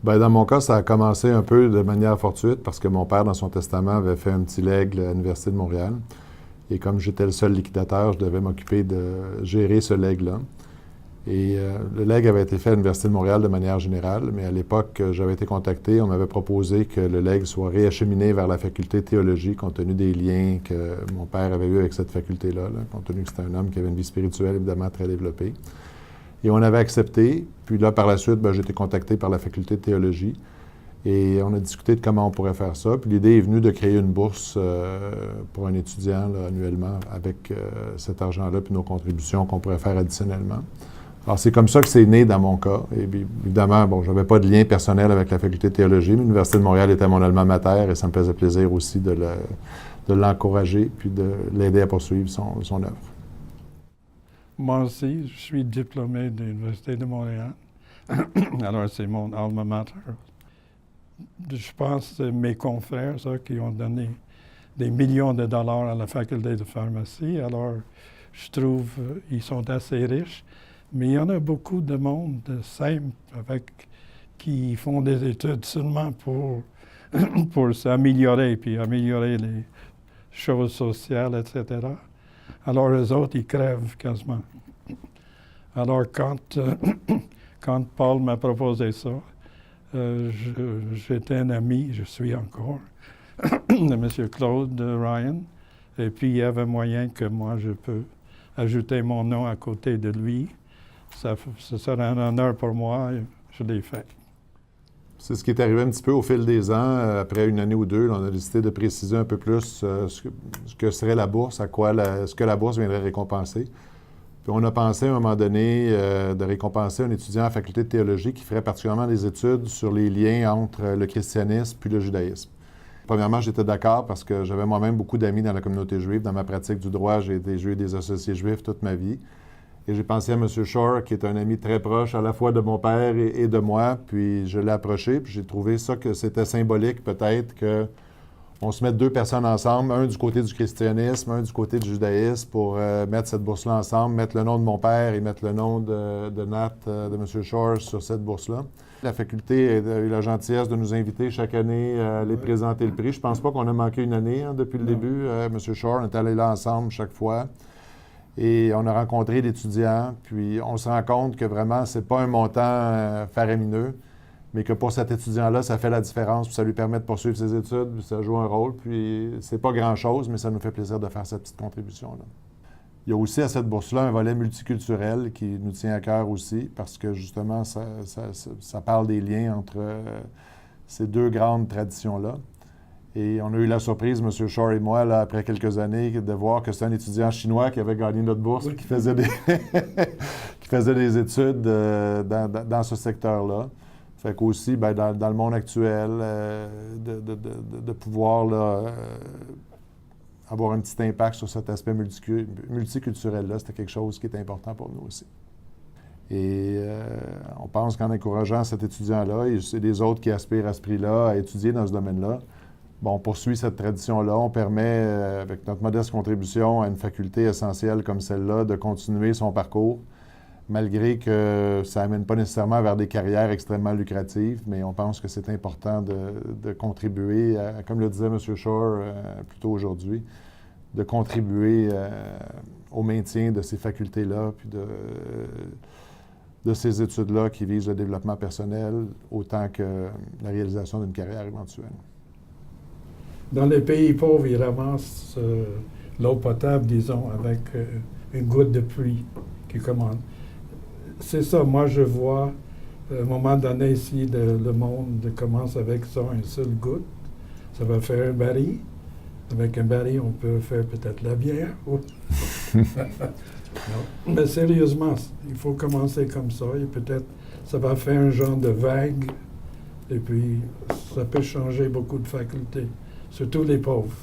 Bien, dans mon cas, ça a commencé un peu de manière fortuite parce que mon père, dans son testament, avait fait un petit legs à l'Université de Montréal. Et comme j'étais le seul liquidateur, je devais m'occuper de gérer ce legs-là. Et le legs avait été fait à l'Université de Montréal de manière générale, mais à l'époque, j'avais été contacté, on m'avait proposé que le legs soit réacheminé vers la faculté de théologie, compte tenu des liens que mon père avait eus avec cette faculté-là, compte tenu que c'était un homme qui avait une vie spirituelle évidemment très développée. Et on avait accepté. Puis là, par la suite, j'ai été contacté par la faculté de théologie. Et on a discuté de comment on pourrait faire ça. Puis l'idée est venue de créer une bourse pour un étudiant là, annuellement avec cet argent-là, puis nos contributions qu'on pourrait faire additionnellement. Alors, c'est comme ça que c'est né dans mon cas. Et bien, évidemment, je n'avais pas de lien personnel avec la faculté de théologie, mais l'Université de Montréal était mon alma mater et ça me faisait plaisir aussi de l'encourager puis de l'aider à poursuivre son œuvre. Moi aussi, je suis diplômé de l'Université de Montréal. Alors, c'est mon alma mater. Je pense que c'est mes confrères qui ont donné des millions de dollars à la faculté de pharmacie. Alors, je trouve qu'ils sont assez riches. Mais il y en a beaucoup de monde simple qui font des études seulement pour s'améliorer, puis améliorer les choses sociales, etc. Alors, les autres, ils crèvent quasiment. Alors, quand Paul m'a proposé ça, j'étais un ami, je suis encore, de M. Claude Ryan. Et puis, il y avait moyen que moi, je peux ajouter mon nom à côté de lui. Ce serait un honneur pour moi, et je l'ai fait. C'est ce qui est arrivé un petit peu au fil des ans. Après une année ou deux, on a décidé de préciser un peu plus ce que serait la bourse, ce que la bourse viendrait récompenser. Puis on a pensé à un moment donné de récompenser un étudiant à la faculté de théologie qui ferait particulièrement des études sur les liens entre le christianisme puis le judaïsme. Premièrement, j'étais d'accord parce que j'avais moi-même beaucoup d'amis dans la communauté juive. Dans ma pratique du droit, j'ai eu des associés juifs toute ma vie. Et j'ai pensé à M. Shore, qui est un ami très proche à la fois de mon père et de moi. Puis je l'ai approché, puis j'ai trouvé ça que c'était symbolique peut-être qu'on se mette deux personnes ensemble, un du côté du christianisme, un du côté du judaïsme, pour mettre cette bourse-là ensemble, mettre le nom de mon père et mettre le nom de Nat, de M. Shore sur cette bourse-là. La faculté a eu la gentillesse de nous inviter chaque année à aller présenter le prix. Je ne pense pas qu'on a manqué une année depuis le début. M. Shore, on est allés là ensemble chaque fois. Et on a rencontré l'étudiant, puis on se rend compte que vraiment, ce n'est pas un montant faramineux, mais que pour cet étudiant-là, ça fait la différence, puis ça lui permet de poursuivre ses études, puis ça joue un rôle, puis c'est pas grand-chose, mais ça nous fait plaisir de faire cette petite contribution-là. Il y a aussi à cette bourse-là un volet multiculturel qui nous tient à cœur aussi, parce que justement, ça parle des liens entre ces deux grandes traditions-là. Et on a eu la surprise, M. Shore et moi, là, après quelques années, de voir que c'est un étudiant chinois qui avait gagné notre bourse, qui faisait des études dans ce secteur-là. Fait qu'aussi, dans le monde actuel, de pouvoir là, avoir un petit impact sur cet aspect multiculturel-là, c'était quelque chose qui est important pour nous aussi. Et on pense qu'en encourageant cet étudiant-là, et c'est des autres qui aspirent à ce prix-là, à étudier dans ce domaine-là, on poursuit cette tradition-là. On permet, avec notre modeste contribution à une faculté essentielle comme celle-là, de continuer son parcours, malgré que ça n'amène pas nécessairement vers des carrières extrêmement lucratives, mais on pense que c'est important de contribuer, comme le disait M. Shore plus tôt aujourd'hui, de contribuer au maintien de ces facultés-là, puis de ces études-là qui visent le développement personnel autant que la réalisation d'une carrière éventuelle. Dans les pays pauvres, ils ramassent l'eau potable, disons, avec une goutte de pluie qui commande. C'est ça, moi je vois, à un moment donné ici, le monde commence avec ça, une seule goutte. Ça va faire un baril. Avec un baril, on peut faire peut-être la bière. Mais sérieusement, il faut commencer comme ça, et peut-être ça va faire un genre de vague, et puis ça peut changer beaucoup de facultés. Surtout les pauvres.